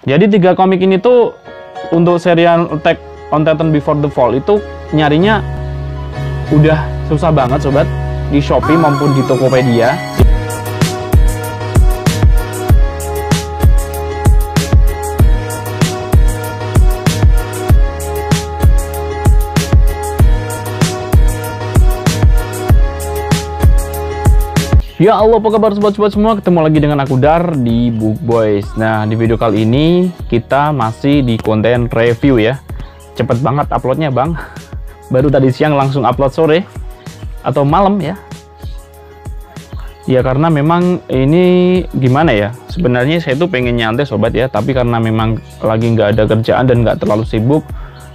Jadi 3 komik ini tuh untuk serial Attack on Titan Before the Fall itu nyarinya udah susah banget sobat, di Shopee maupun di Tokopedia. Ya Allah, apa kabar sobat-sobat semua? Ketemu lagi dengan aku Dar di Book Boys. Nah, di video kali ini kita masih di konten review ya. Cepet banget uploadnya bang. Baru tadi siang langsung upload sore atau malam ya. Ya karena memang ini gimana ya, sebenarnya saya tuh pengen nyantai sobat ya, tapi karena memang lagi nggak ada kerjaan dan nggak terlalu sibuk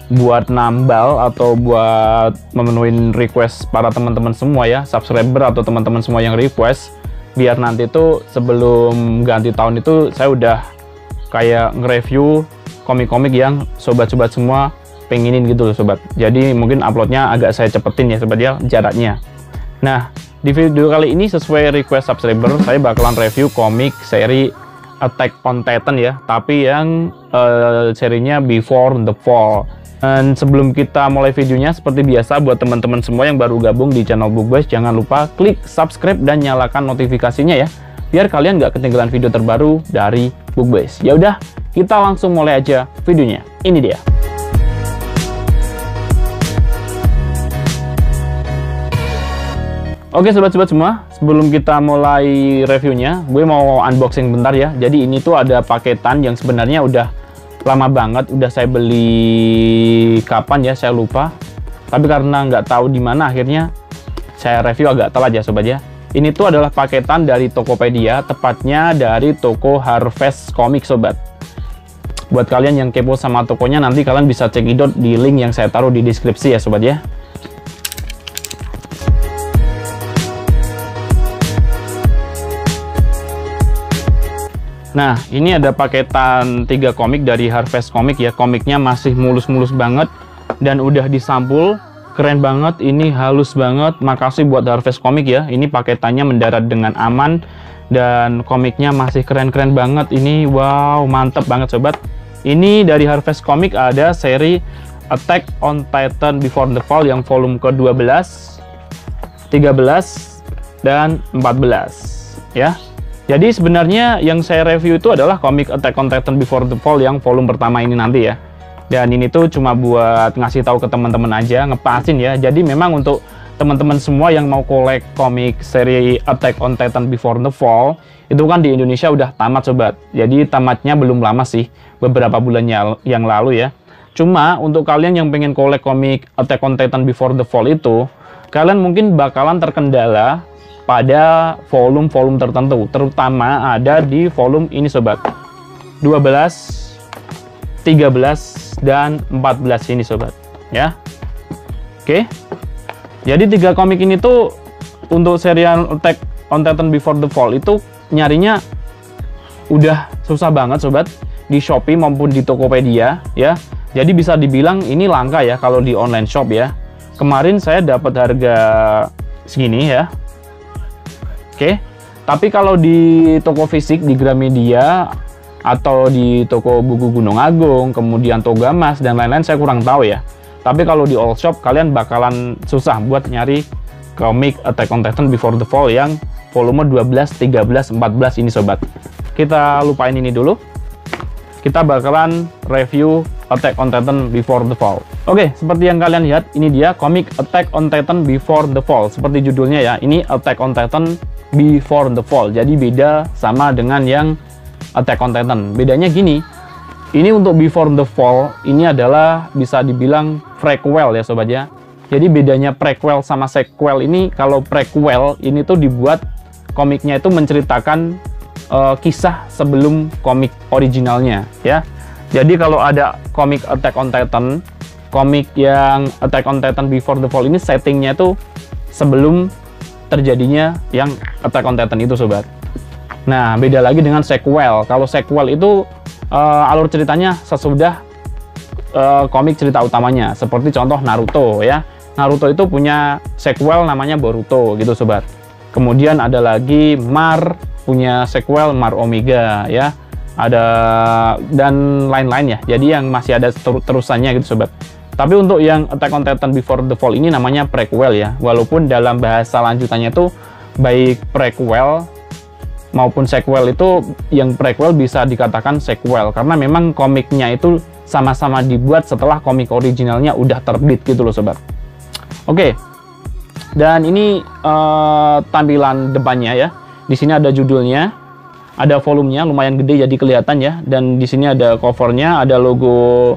buat nambal atau buat memenuhi request para teman-teman semua ya, subscriber atau teman-teman semua yang request, biar nanti tuh sebelum ganti tahun itu saya udah kayak nge-review komik-komik yang sobat-sobat semua pengenin gitu loh sobat. Jadi mungkin uploadnya agak saya cepetin ya sobat ya, jaraknya. Nah, di video kali ini sesuai request subscriber, saya bakalan review komik seri Attack on Titan ya, tapi yang serinya Before the Fall. Dan sebelum kita mulai videonya, seperti biasa buat teman-teman semua yang baru gabung di channel Book Boys, jangan lupa klik subscribe dan nyalakan notifikasinya ya, biar kalian nggak ketinggalan video terbaru dari Book Boys. Ya udah, kita langsung mulai aja videonya. Ini dia. Oke sobat-sobat semua, sebelum kita mulai reviewnya, gue mau unboxing bentar ya. Jadi ini tuh ada paketan yang sebenarnya udah lama banget, udah saya beli kapan ya, saya lupa. Tapi karena nggak tahu di mana, akhirnya saya review agak telat ya sobat ya. Ini tuh adalah paketan dari Tokopedia, tepatnya dari toko Harvest Comics sobat. Buat kalian yang kepo sama tokonya, nanti kalian bisa cekidot di link yang saya taruh di deskripsi ya sobat ya. Nah, ini ada paketan 3 komik dari Harvest Comics ya. Komiknya masih mulus-mulus banget dan udah disampul. Keren banget, ini halus banget. Makasih buat Harvest Comics ya. Ini paketannya mendarat dengan aman dan komiknya masih keren-keren banget. Ini wow, mantep banget sobat. Ini dari Harvest Comics ada seri Attack on Titan Before the Fall yang volume ke-12, 13, dan 14 ya. Jadi sebenarnya yang saya review itu adalah komik Attack on Titan Before the Fall yang volume pertama ini nanti ya. Dan ini tuh cuma buat ngasih tahu ke teman-teman aja, ngepasin ya. Jadi memang untuk teman-teman semua yang mau kolek komik seri Attack on Titan Before the Fall, itu kan di Indonesia udah tamat sobat. Jadi tamatnya belum lama sih, beberapa bulan yang lalu ya. Cuma untuk kalian yang pengen kolek komik Attack on Titan Before the Fall itu, kalian mungkin bakalan terkendala pada volume-volume tertentu, terutama ada di volume ini sobat, 12, 13, dan 14 ini sobat ya. Oke, jadi 3 komik ini tuh untuk serial Attack on Titan Before the Fall itu nyarinya udah susah banget sobat, di Shopee maupun di Tokopedia ya. Jadi bisa dibilang ini langka ya kalau di online shop ya. Kemarin saya dapat harga segini ya. Oke, tapi kalau di toko fisik di Gramedia atau di toko buku Gunung Agung, kemudian Togamas dan lain-lain saya kurang tahu ya. Tapi kalau di all shop kalian bakalan susah buat nyari komik Attack on Titan Before the Fall yang volume 12, 13, 14 ini sobat. Kita lupain ini dulu. Kita bakalan review Attack on Titan Before the Fall. Oke, seperti yang kalian lihat, ini dia komik Attack on Titan Before the Fall. Seperti judulnya ya, ini Attack on Titan Before the Fall. Jadi beda sama dengan yang Attack on Titan. Bedanya gini, ini untuk Before the Fall, ini adalah bisa dibilang prequel ya sobat ya. Jadi bedanya prequel sama sequel ini, kalau prequel ini tuh dibuat komiknya itu menceritakan kisah sebelum komik originalnya ya. Jadi kalau ada komik Attack on Titan, komik yang Attack on Titan Before the Fall ini settingnya tuh sebelum terjadinya yang Attack on Titan itu sobat. Nah, beda lagi dengan sequel. Kalau sequel itu alur ceritanya sesudah komik cerita utamanya. Seperti contoh Naruto ya. Naruto itu punya sequel namanya Boruto gitu sobat. Kemudian ada lagi Mar, punya sequel Mar Omega ya. ada dan lain-lain ya. Jadi yang masih ada terusannya gitu sobat. Tapi untuk yang Attack on Titan Before the Fall ini namanya prequel ya. Walaupun dalam bahasa lanjutannya itu baik prequel maupun sequel, itu yang prequel bisa dikatakan sequel karena memang komiknya itu sama-sama dibuat setelah komik originalnya udah terbit gitu loh sobat. Oke. Dan ini tampilan depannya ya. Di sini ada judulnya, ada volumenya lumayan gede jadi kelihatan ya. Dan di sini ada covernya, ada logo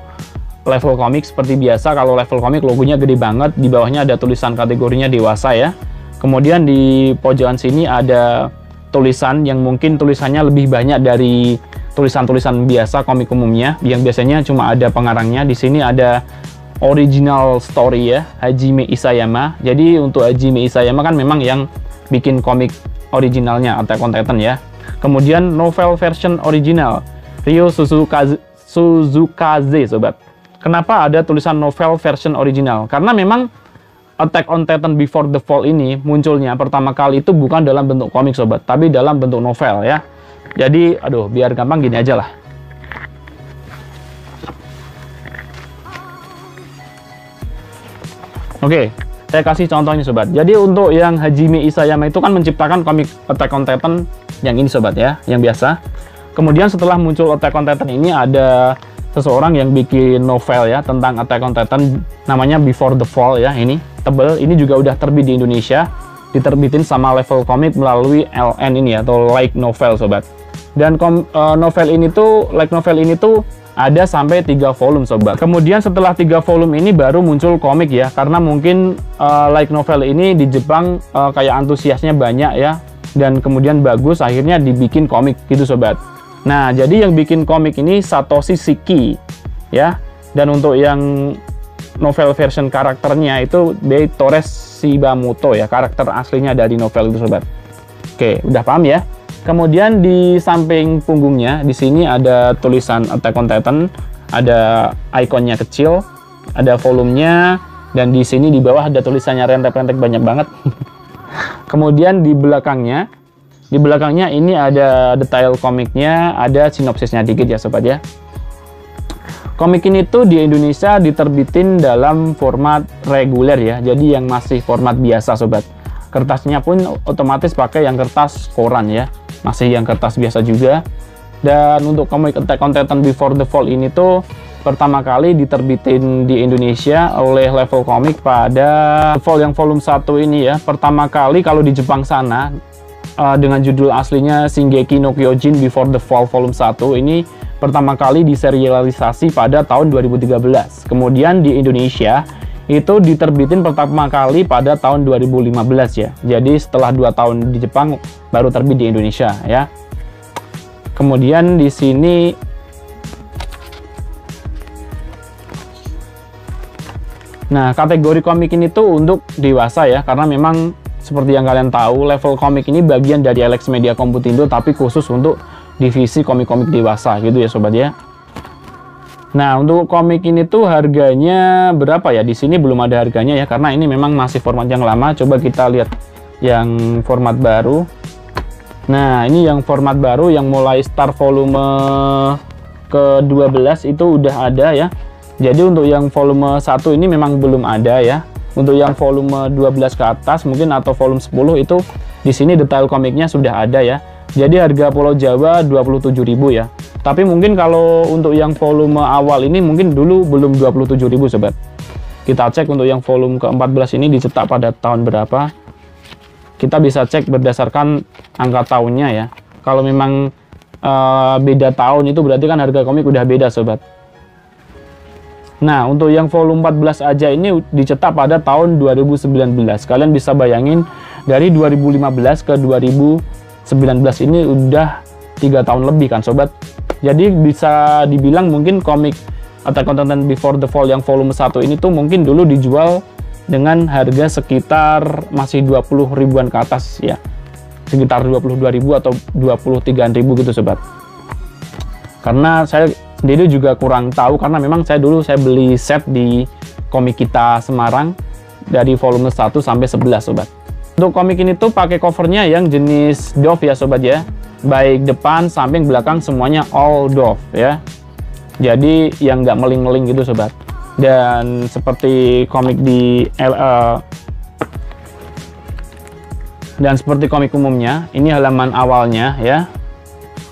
Level Comic seperti biasa. Kalau Level Comic logonya gede banget, di bawahnya ada tulisan kategorinya dewasa ya. Kemudian di pojokan sini ada tulisan yang mungkin tulisannya lebih banyak dari tulisan-tulisan biasa komik umumnya yang biasanya cuma ada pengarangnya. Di sini ada original story ya, Hajime Isayama. Jadi untuk Hajime Isayama kan memang yang bikin komik originalnya Attack on Titan ya. Kemudian novel version original Ryo Suzukaze sobat. Kenapa ada tulisan novel version original? Karena memang Attack on Titan Before the Fall ini munculnya pertama kali itu bukan dalam bentuk komik sobat, tapi dalam bentuk novel ya. Jadi biar gampang gini aja lah. Oke, saya kasih contohnya sobat. Jadi untuk yang Hajime Isayama itu kan menciptakan komik Attack on Titan yang ini sobat ya, yang biasa. Kemudian setelah muncul Attack on Titan ini ada seseorang yang bikin novel ya tentang Attack on Titan, namanya Before the Fall ya. Ini tebel, ini juga udah terbit di Indonesia, diterbitin sama Level Comic melalui LN ini ya, atau Light Novel sobat. Dan novel ini tuh ada sampai 3 volume sobat. Kemudian setelah 3 volume ini baru muncul komik ya, karena mungkin Light Novel ini di Jepang kayak antusiasnya banyak ya, dan kemudian bagus, akhirnya dibikin komik gitu sobat. Nah, jadi yang bikin komik ini Satoshi Shiki ya. Dan untuk yang novel version karakternya itu Torres Shibamoto ya, karakter aslinya dari novel itu sobat. Oke, udah paham ya? Kemudian di samping punggungnya di sini ada tulisan Attack on Titan, ada ikonnya kecil, ada volumenya, dan di sini di bawah ada tulisannya rentek-rentek banyak banget. Kemudian di belakangnya ini ada detail komiknya, ada sinopsisnya dikit ya sobat ya. Komik ini tuh di Indonesia diterbitin dalam format reguler ya, jadi yang masih format biasa sobat. Kertasnya pun otomatis pakai yang kertas koran ya, masih yang kertas biasa juga. Dan untuk komik Attack on Titan Before the Fall ini tuh pertama kali diterbitin di Indonesia oleh Level Comic pada Fall yang volume 1 ini ya. Pertama kali kalau di Jepang sana dengan judul aslinya Shingeki no Kyojin Before the Fall volume 1 ini pertama kali diserialisasi pada tahun 2013. Kemudian di Indonesia itu diterbitin pertama kali pada tahun 2015 ya. Jadi setelah 2 tahun di Jepang baru terbit di Indonesia ya. Kemudian di sini nah, kategori komik ini tuh untuk dewasa ya, karena memang seperti yang kalian tahu, Level Comic ini bagian dari Alex Media Komputindo, tapi khusus untuk divisi komik-komik dewasa gitu ya sobat ya. Nah, untuk komik ini tuh harganya berapa ya? Di sini belum ada harganya ya, karena ini memang masih format yang lama. Coba kita lihat yang format baru. Nah, ini yang format baru yang mulai start volume ke-12 itu udah ada ya. Jadi untuk yang volume 1 ini memang belum ada ya. Untuk yang volume 12 ke atas mungkin atau volume 10 itu di sini detail komiknya sudah ada ya. Jadi harga Pulau Jawa 27.000 ya. Tapi mungkin kalau untuk yang volume awal ini mungkin dulu belum 27.000 sobat. Kita cek untuk yang volume ke-14 ini dicetak pada tahun berapa. Kita bisa cek berdasarkan angka tahunnya ya. Kalau memang beda tahun itu berarti kan harga komik udah beda sobat. Nah, untuk yang volume 14 aja ini dicetak pada tahun 2019. Kalian bisa bayangin dari 2015 ke 2019 ini udah 3 tahun lebih kan sobat. Jadi bisa dibilang mungkin komik Attack on Titan Before the Fall yang volume 1 ini tuh mungkin dulu dijual dengan harga sekitar masih 20 ribuan ke atas ya. Sekitar 22.000 atau 23.000 gitu sobat. Karena saya sendiri juga kurang tahu, karena memang saya beli set di Komik Kita Semarang dari volume 1 sampai 11 sobat. Untuk komik ini tuh pakai covernya yang jenis doff ya sobat ya. baik depan, samping, belakang semuanya all dove ya. Jadi yang nggak meling-meling gitu sobat. Dan seperti komik dan seperti komik umumnya, ini halaman awalnya ya.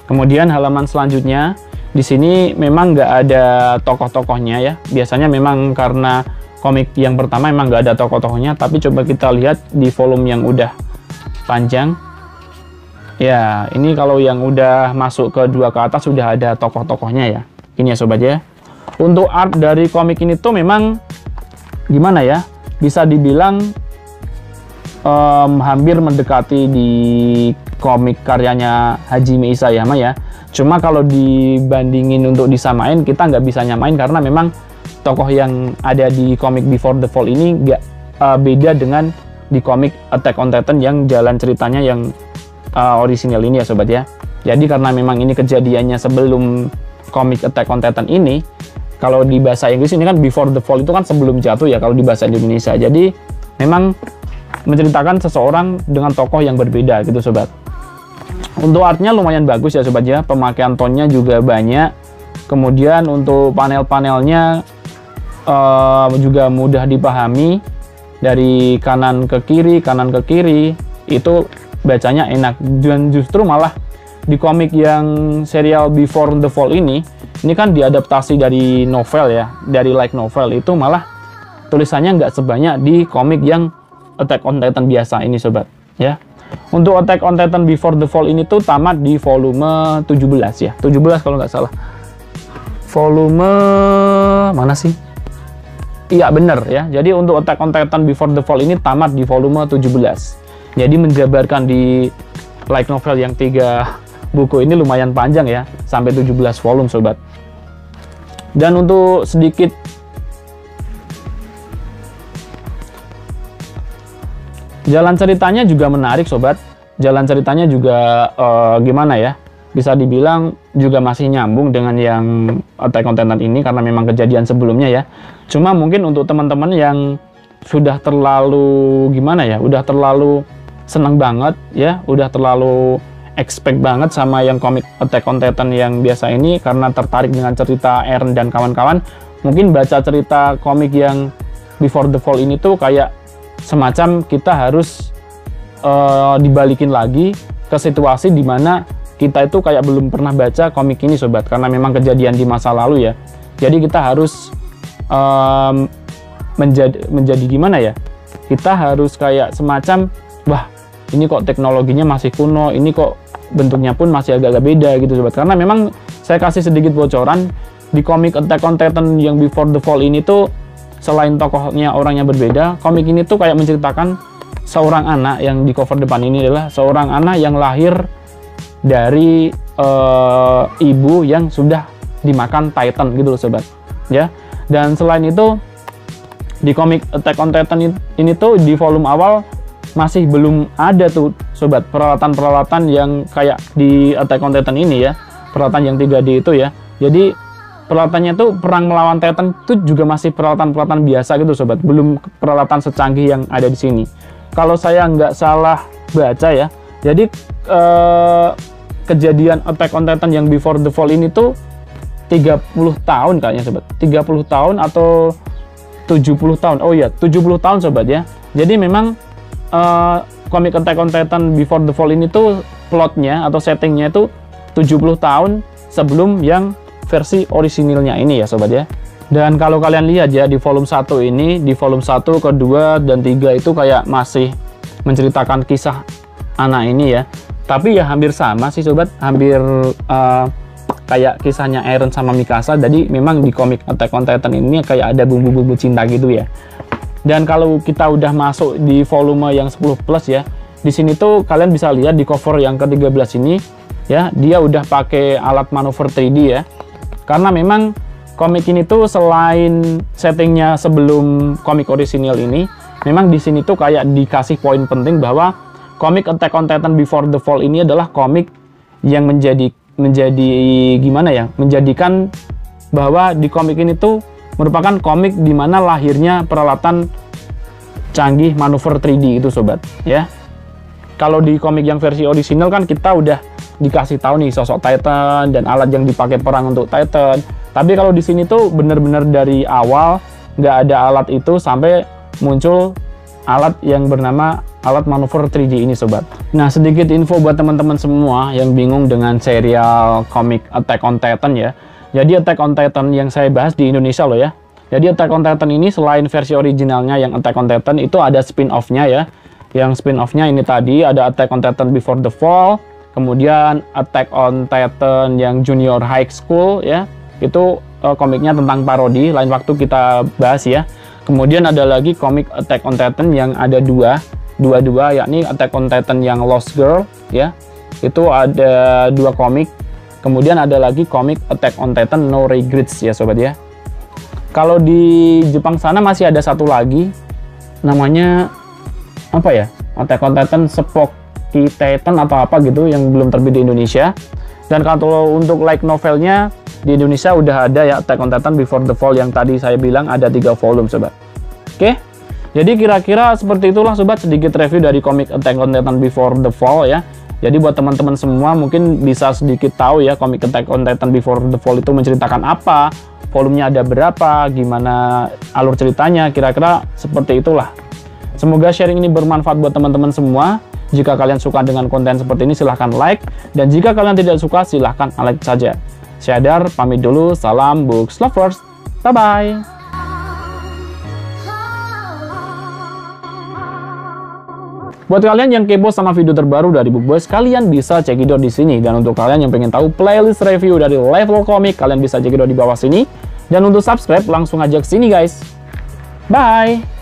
Kemudian halaman selanjutnya, di sini memang nggak ada tokoh-tokohnya ya. Biasanya memang karena komik yang pertama memang nggak ada tokoh-tokohnya, tapi coba kita lihat di volume yang udah panjang. Ya, ini kalau yang udah masuk ke 2 ke atas sudah ada tokoh-tokohnya ya. Ini ya sobat ya. Untuk art dari komik ini tuh memang gimana ya? Bisa dibilang hampir mendekati di komik karyanya Hajime Isayama ya. Cuma kalau dibandingin untuk disamain, kita nggak bisa nyamain karena memang tokoh yang ada di komik Before the Fall ini nggak beda dengan di komik Attack on Titan yang jalan ceritanya yang orisinal ini ya sobat ya. Jadi karena memang ini kejadiannya sebelum komik Attack on Titan ini, kalau di bahasa Inggris ini kan Before the Fall itu kan sebelum jatuh ya kalau di bahasa Indonesia. Jadi memang menceritakan seseorang dengan tokoh yang berbeda gitu sobat. Untuk artnya lumayan bagus ya sobat ya, pemakaian tonnya juga banyak. Kemudian untuk panel-panelnya juga mudah dipahami, dari kanan ke kiri itu bacanya enak. Dan justru malah di komik yang serial Before the Fall ini kan diadaptasi dari novel ya, dari light novel, itu malah tulisannya nggak sebanyak di komik yang Attack on Titan biasa ini sobat ya. Untuk Attack on Titan Before the Fall ini tuh tamat di volume 17 ya, 17 kalau nggak salah. Volume mana sih? Iya bener ya. Jadi untuk Attack on Titan Before the Fall ini tamat di volume 17. Jadi menjabarkan di light novel yang 3 buku ini lumayan panjang ya, sampai 17 volume sobat. Dan untuk sedikit jalan ceritanya juga menarik sobat. Jalan ceritanya juga gimana ya, bisa dibilang juga masih nyambung dengan yang Attack on Titan ini karena memang kejadian sebelumnya ya. Cuma mungkin untuk teman-teman yang sudah terlalu gimana ya, udah terlalu seneng banget ya, udah terlalu expect banget sama yang komik Attack on Titan yang biasa ini karena tertarik dengan cerita Eren dan kawan-kawan, mungkin baca cerita komik yang Before the Fall ini tuh kayak semacam kita harus dibalikin lagi ke situasi dimana kita itu kayak belum pernah baca komik ini sobat, karena memang kejadian di masa lalu ya. Jadi kita harus menjadi gimana ya, kita harus kayak semacam wah ini kok teknologinya masih kuno, ini kok bentuknya pun masih agak-agak beda gitu sobat. Karena memang saya kasih sedikit bocoran, di komik Attack on Titan yang Before the Fall ini tuh selain tokohnya orang yang berbeda, komik ini tuh kayak menceritakan seorang anak yang di cover depan ini adalah seorang anak yang lahir dari ibu yang sudah dimakan Titan gitu loh sobat ya. Dan selain itu di komik Attack on Titan ini tuh di volume awal masih belum ada tuh sobat peralatan-peralatan yang kayak di Attack on Titan ini ya, peralatan yang 3D itu ya. Jadi peralatannya tuh perang melawan Titan itu juga masih peralatan-peralatan biasa gitu sobat, belum peralatan secanggih yang ada di sini. Kalau saya nggak salah baca ya, jadi kejadian Attack on Titan yang Before the Fall ini tuh 30 tahun kayaknya sobat, 30 tahun atau 70 tahun, oh iya 70 tahun sobat ya. Jadi memang komik Attack on Titan Before the Fall ini tuh plotnya atau settingnya itu 70 tahun sebelum yang versi orisinilnya ini ya sobat ya. Dan kalau kalian lihat ya di volume 1 ini, di volume 1, kedua, dan 3 itu kayak masih menceritakan kisah anak ini ya. Tapi ya hampir sama sih sobat, hampir kayak kisahnya Eren sama Mikasa. Jadi memang di komik Attack on Titan ini kayak ada bumbu-bumbu cinta gitu ya. Dan kalau kita udah masuk di volume yang 10 plus ya, di sini tuh kalian bisa lihat di cover yang ke-13 ini ya, dia udah pakai alat manuver 3D ya. Karena memang komik ini tuh selain settingnya sebelum komik orisinil ini, memang di sini tuh kayak dikasih poin penting bahwa komik Attack on Titan Before the Fall ini adalah komik yang menjadi gimana ya, menjadikan bahwa di komik ini tuh merupakan komik di mana lahirnya peralatan canggih manuver 3D itu sobat ya. Kalau di komik yang versi orisinal kan kita udah dikasih tahu nih sosok Titan dan alat yang dipakai perang untuk Titan. Tapi kalau di sini tuh bener-bener dari awal nggak ada alat itu sampai muncul alat yang bernama alat manuver 3D ini sobat. Nah, sedikit info buat teman-teman semua yang bingung dengan serial komik Attack on Titan ya. Jadi Attack on Titan yang saya bahas di Indonesia loh ya. Jadi Attack on Titan ini selain versi originalnya yang Attack on Titan itu ada spin-off-nya ya. Yang spin-off-nya ini tadi ada Attack on Titan Before the Fall, kemudian Attack on Titan yang Junior High School ya. Itu komiknya tentang parodi, lain waktu kita bahas ya. Kemudian ada lagi komik Attack on Titan yang ada dua, yakni Attack on Titan yang Lost Girl ya. Itu ada 2 komik. Kemudian ada lagi komik Attack on Titan No Regrets ya sobat ya. Kalau di Jepang sana masih ada satu lagi namanya apa ya? Attack on Titan Spooky Titan atau apa gitu yang belum terbit di Indonesia. Dan kalau untuk light novelnya di Indonesia udah ada ya, Attack on Titan Before the Fall yang tadi saya bilang ada 3 volume sobat. Oke, jadi kira-kira seperti itulah sobat, sedikit review dari komik Attack on Titan Before the Fall ya. Jadi buat teman-teman semua mungkin bisa sedikit tahu ya komik Attack on Titan Before the Fall itu menceritakan apa, volumenya ada berapa, gimana alur ceritanya, kira-kira seperti itulah. Semoga sharing ini bermanfaat buat teman-teman semua. Jika kalian suka dengan konten seperti ini silahkan like, dan jika kalian tidak suka silahkan unlike saja. Saya Dar, pamit dulu, salam books lovers, bye-bye. Buat kalian yang kepo sama video terbaru dari Book Boys, kalian bisa cekidot di sini. Dan untuk kalian yang pengen tahu playlist review dari level komik, kalian bisa cekidot di bawah sini. Dan untuk subscribe langsung aja ke sini guys. Bye.